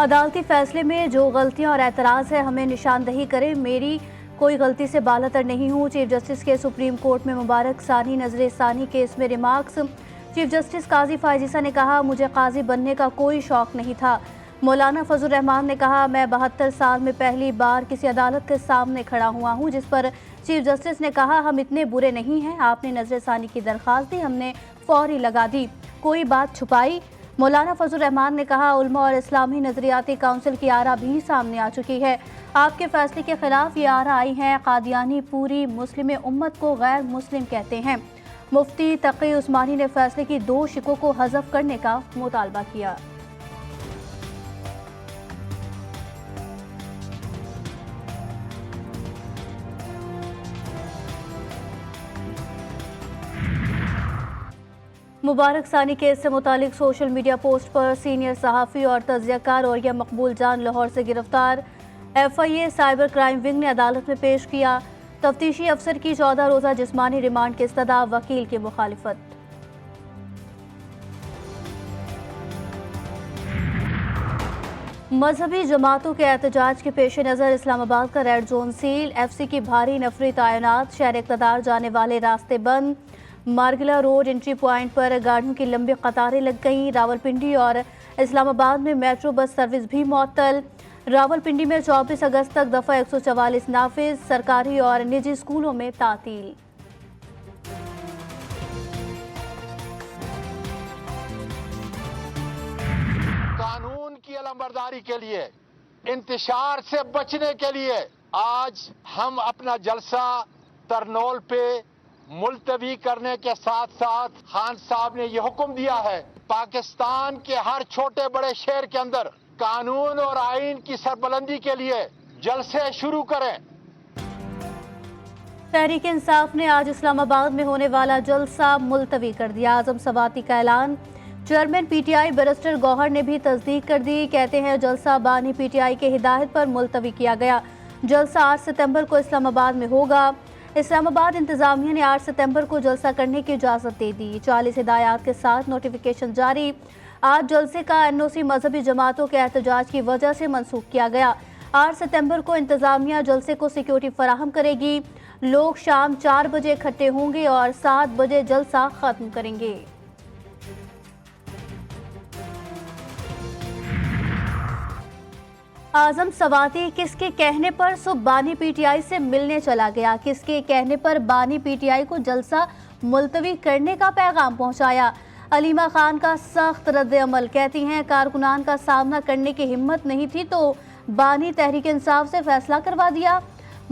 अदालती फैसले में जो गलतियां और एतराज़ है हमें निशानदही करें। मेरी कोई गलती से बालातर नहीं हूँ। चीफ जस्टिस के सुप्रीम कोर्ट में मुबारक सानी नजर सानी केस में रिमार्क्स। चीफ जस्टिस काजी फायजीसा ने कहा, मुझे काजी बनने का कोई शौक नहीं था। मौलाना फजल रहमान ने कहा, मैं 72 साल में पहली बार किसी अदालत के सामने खड़ा हुआ हूँ। जिस पर चीफ जस्टिस ने कहा, हम इतने बुरे नहीं हैं। आपने नजर सानी की दरख्वास्त दी, हमने फौरी लगा दी, कोई बात छुपाई। मौलाना फजल रहमान ने कहा, उलमा और इस्लामी नजरियाती काउंसिल की आरा भी सामने आ चुकी है। आपके फैसले के खिलाफ ये आरा आई हैं। कादियानी पूरी मुस्लिम उम्मत को गैर मुस्लिम कहते हैं। मुफ्ती तकी उस्मानी ने फैसले की 2 शिकों को हज़फ करने का मुतालबा किया। मुबारक सानी केस से मुतालिक सोशल मीडिया पोस्ट पर सीनियर सहाफ़ी और तज़कियाकार और मकबूल जान लाहौर से गिरफ्तार। FIA साइबर क्राइम विंग ने अदालत में पेश किया। तफ्तीशी अफसर की 14 रोज़ा जिस्मानी रिमांड की इस्तदा, वकील की मुखालिफत। मजहबी जमातों के एहतजाज के पेश नज़र इस्लामाबाद का रेड जोन सील। FC की भारी नफरी तैनात। शहर इक़्तिदार जाने वाले रास्ते बंद। मार्गिला रोड एंट्री पॉइंट पर गाड़ियों की लंबी कतारें लग गईं। रावलपिंडी और इस्लामाबाद में मेट्रो बस सर्विस भी मुअत्तल। रावलपिंडी में 24 अगस्त तक दफ़ा 144 नाफिज। सरकारी और निजी स्कूलों में तातील। कानून की अलमबरदारी के लिए, इंतशार से बचने के लिए आज हम अपना जलसा तरनोल पे मुलतवी करने के साथ साथ खान साहब ने यह हुक्म दिया है, पाकिस्तान के हर छोटे बड़े शहर के अंदर कानून और आईन की सरबलंदी के लिए जलसे शुरू करें। तहरीक इंसाफ ने आज इस्लामाबाद में होने वाला जलसा मुलतवी कर दिया। आजम सवाती का ऐलान। चेयरमैन PTI बैरिस्टर गौहर ने भी तस्दीक कर दी। कहते हैं, जलसा बानी PTI के हिदायत पर मुलतवी किया गया। जलसा 8 सितंबर को इस्लामाबाद में होगा। इस्लामाबाद इंतजामिया ने 8 सितंबर को जलसा करने की इजाज़त दे दी। 40 हिदायत के साथ नोटिफिकेशन जारी। आज जलसे का NOC मजहबी जमातों के एहतजाज की वजह से मनसूख किया गया। 8 सितंबर को इंतजामिया जलसे को सिक्योरिटी फराहम करेगी। लोग शाम 4 बजे इकट्ठे होंगे और 7 बजे जलसा खत्म करेंगे। आजम सवाती किसके कहने पर सुबह बानी PTI से मिलने चला गया? किसके कहने पर बानी PTI को जलसा मुलतवी करने का पैगाम पहुंचाया? अलीमा खान का सख्त रद्द अमल। कहती हैं, कारकुनान का सामना करने की हिम्मत नहीं थी तो बानी तहरीक इंसाफ से फैसला करवा दिया।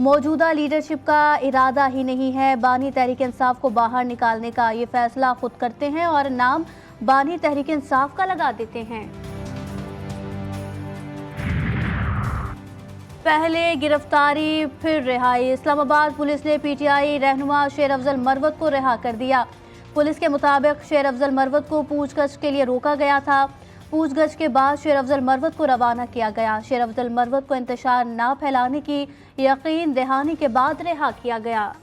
मौजूदा लीडरशिप का इरादा ही नहीं है बानी तहरीक इंसाफ को बाहर निकालने का। ये फैसला खुद करते हैं और नाम बानी तहरीक इंसाफ का लगा देते हैं। पहले गिरफ्तारी फिर रिहाई। इस्लामाबाद पुलिस ने PTI रहनुमा शेर अफजल मरवत को रिहा कर दिया। पुलिस के मुताबिक शेर अफजल मरवत को पूछगछ के लिए रोका गया था। पूछगछ के बाद शेर अफजल मरवत को रवाना किया गया। शेर अफजल मरवत को इंतशार न फैलाने की यकीन दहानी के बाद रिहा किया गया।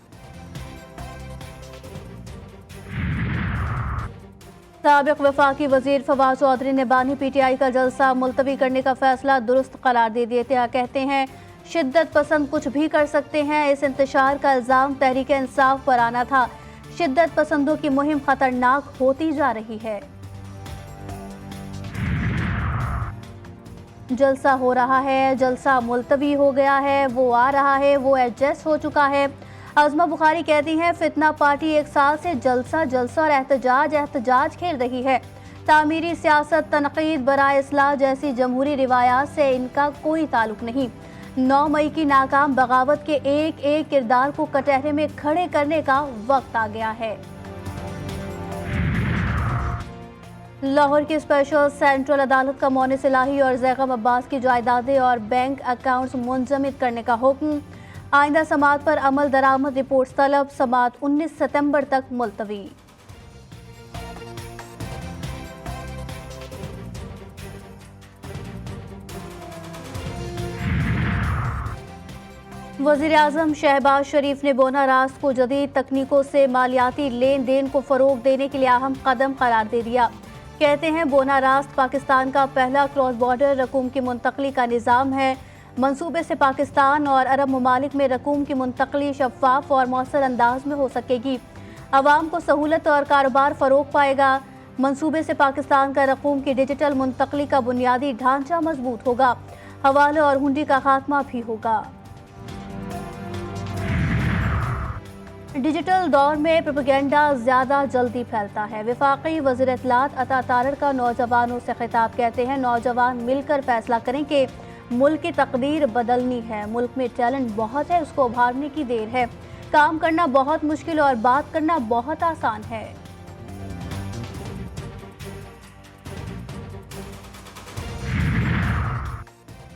साबिक वफाकी वजीर फवाद चौधरी ने बानी PTI का जलसा मुलतवी करने का फैसला दुरुस्त करार दे दिया। कहते हैं, शिद्दत पसंद कुछ भी कर सकते हैं। इस इंतशार का इल्ज़ाम तहरीक इंसाफ पर आना था। शिद्दत पसंदों की मुहिम खतरनाक होती जा रही है। जलसा हो रहा है, जलसा मुलतवी हो गया है, वो आ रहा है, वो एडजस्ट हो चुका है। अज़मा बुखारी कहती हैं, फितना पार्टी 1 साल से जलसा जलसा और एहतजाज खेल रही है। तामीरी सियासत, तनकीद, बराए इस्लाह जैसी जमहूरी रिवायात से इनका कोई ताल्लुक नहीं। 9 मई की नाकाम बगावत के एक एक किरदार को कटहरे में खड़े करने का वक्त आ गया है। लाहौर की स्पेशल सेंट्रल अदालत का मौन सिलाही और जैगम अब्बास की जायदादें और बैंक अकाउंट्स मुंजमद करने का हुक्म। आइंदा समात पर अमल दरामद रिपोर्ट तलब। समात 19 सितंबर तक मुलतवी। वज़ीर-ए-आज़म शहबाज शरीफ ने बोना रास्त को जदीद तकनीकों से मालियाती लेन देन को फ़रोग देने के लिए अहम कदम करार दे दिया। कहते हैं बोना रास्त पाकिस्तान का पहला क्रॉस बॉर्डर रकूम की मुंतकली का निज़ाम है। मंसूबे से पाकिस्तान और अरब ममालिक में रकूम की मुंतकली शफाफ और मौसर अंदाज में हो सकेगी। आवाम को सहूलत और कारोबार फ़रोग पाएगा। मंसूबे से पाकिस्तान का रकूम की डिजिटल मुंतकली का बुनियादी ढांचा मजबूत होगा। हवाले और हुंडी का खात्मा भी होगा। डिजिटल दौर में प्रोपेगेंडा ज़्यादा जल्दी फैलता है। वफाकी वज़ीर इत्तलात अता तारड़ का नौजवानों से खिताब। कहते हैं नौजवान मिलकर फैसला करें कि मुल्क की तकदीर बदलनी है। मुल्क में टैलेंट बहुत है, उसको उभारने की देर है। काम करना बहुत मुश्किल और बात करना बहुत आसान है।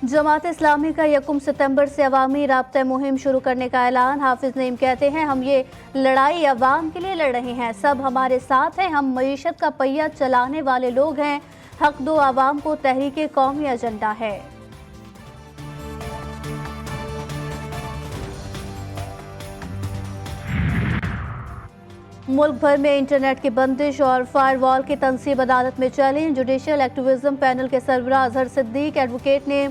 जमात इस्लामी का 1 सितंबर से अवामी राब्ता मुहिम शुरू करने का ऐलान। हाफिज नईम कहते हैं हम ये लड़ाई अवाम के लिए लड़ रहे हैं, सब हमारे साथ हैं, हम मईशत का पहिया चलाने वाले लोग हैं। हक दो आवाम को तहरीके कौमी एजेंडा है। मुल्क भर में इंटरनेट की बंदिश और फायरवॉल की तनसीब अदालत में चैलेंज। जुडिशल एक्टिविज्म पैनल के सरबराह अजहर सिद्दीक एडवोकेट ने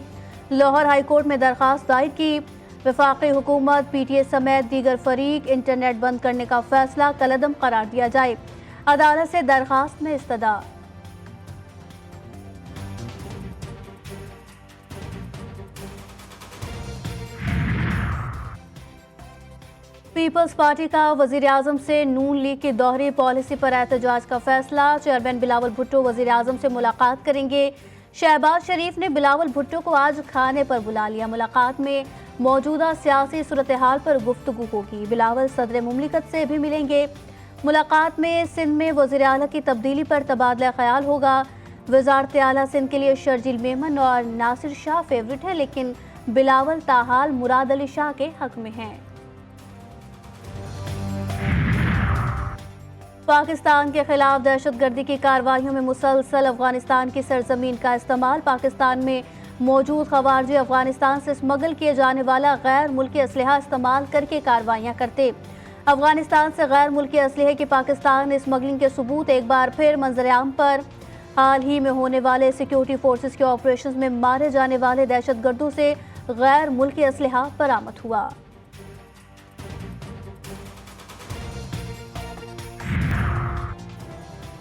लाहौर हाई कोर्ट में दरखास्त दायर की। वफाकी हुकूमत, PTA समेत दीगर फरीक इंटरनेट बंद करने का फैसला कलअदम करार दिया जाए। अदालत से दरखास्त में इस्तदा। पीपल्स पार्टी का वजीर आजम से नून लीग की दोहरी पॉलिसी पर एहतजाज का फैसला। चेयरमैन बिलावल भुट्टो वजीर आजम से मुलाकात करेंगे। शहबाज शरीफ ने बिलावल भुट्टो को आज खाने पर बुला लिया। मुलाकात में मौजूदा सियासी सूरत हाल पर गुफ्तगू होगी। बिलावल सदर मुमलिकत से भी मिलेंगे। मुलाकात में सिंध में वज़ीर आला की तब्दीली पर तबादला ख्याल होगा। वज़ारत आला सिंध के लिए शर्जील मेमन और नासिर शाह फेवरेट है, लेकिन बिलावल ताहाल मुराद अली शाह के हक में हैं। पाकिस्तान के खिलाफ दहशतगर्दी की कार्रवाइयों में मुसलसल अफगानिस्तान की सरजमीन का इस्तेमाल। पाकिस्तान में मौजूद खवारजी अफगानिस्तान से स्मगल किए जाने वाला गैर मुल्की असलहा इस्तेमाल करके कार्रवाइयां करते। अफगानिस्तान से गैर मुल्की असलहे की पाकिस्तान स्मगलिंग के सबूत एक बार फिर मंजर-ए-आम पर। हाल ही में होने वाले सिक्योरिटी फोर्सेस के ऑपरेशन में मारे जाने वाले दहशतगर्दों से गैर मुल्की असलहा बरामद हुआ।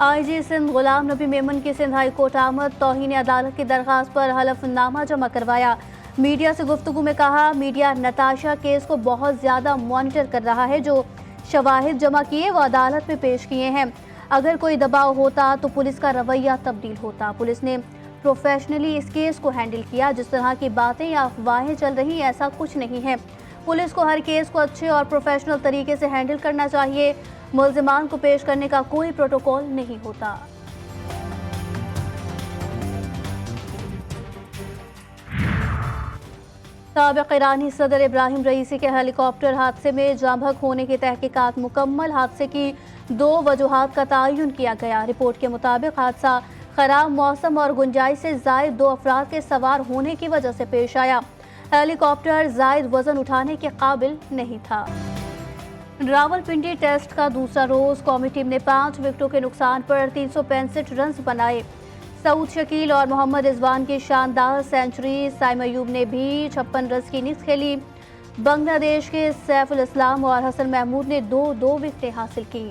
IG सिंध गुलाम नबी मेमन की सिंध हाई कोर्ट आमद। तौहीन अदालत की दरखास्त पर हलफनामा जमा करवाया। मीडिया से गुफ्तगू में कहा मीडिया नताशा केस को बहुत ज़्यादा मॉनिटर कर रहा है। जो शवाहिद जमा किए वो अदालत में पेश किए हैं। अगर कोई दबाव होता तो पुलिस का रवैया तब्दील होता। पुलिस ने प्रोफेशनली इस केस को हैंडल किया। जिस तरह की बातें या अफवाहें चल रही ऐसा कुछ नहीं है। पुलिस को हर केस को अच्छे और प्रोफेशनल तरीके से हैंडल करना चाहिए। मुल्ज़िमान को पेश करने का कोई प्रोटोकॉल नहीं होता। साबिक़ ईरानी सदर इब्राहिम रईसी के हेलीकॉप्टर हादसे में जाँ बहक होने की तहकीकात मुकम्मल। हादसे की 2 वजूहात का तयन किया गया। रिपोर्ट के मुताबिक हादसा खराब मौसम और गुंजाइश से जायद 2 अफराद के सवार होने की वजह से पेश आया। हेलीकॉप्टर जायद वजन उठाने के काबिल नहीं था। रावलपिंडी टेस्ट का दूसरा रोज कौमी टीम ने 5 विकेटों के नुकसान पर 365 रन बनाए। सऊद शकील और मोहम्मद रिजवान की शानदार सेंचुरी। साइम अयूब ने भी 56 रन की इनिंग्स खेली। बांग्लादेश के सैफुल इस्लाम और हसन महमूद ने 2-2 विकेटें हासिल की।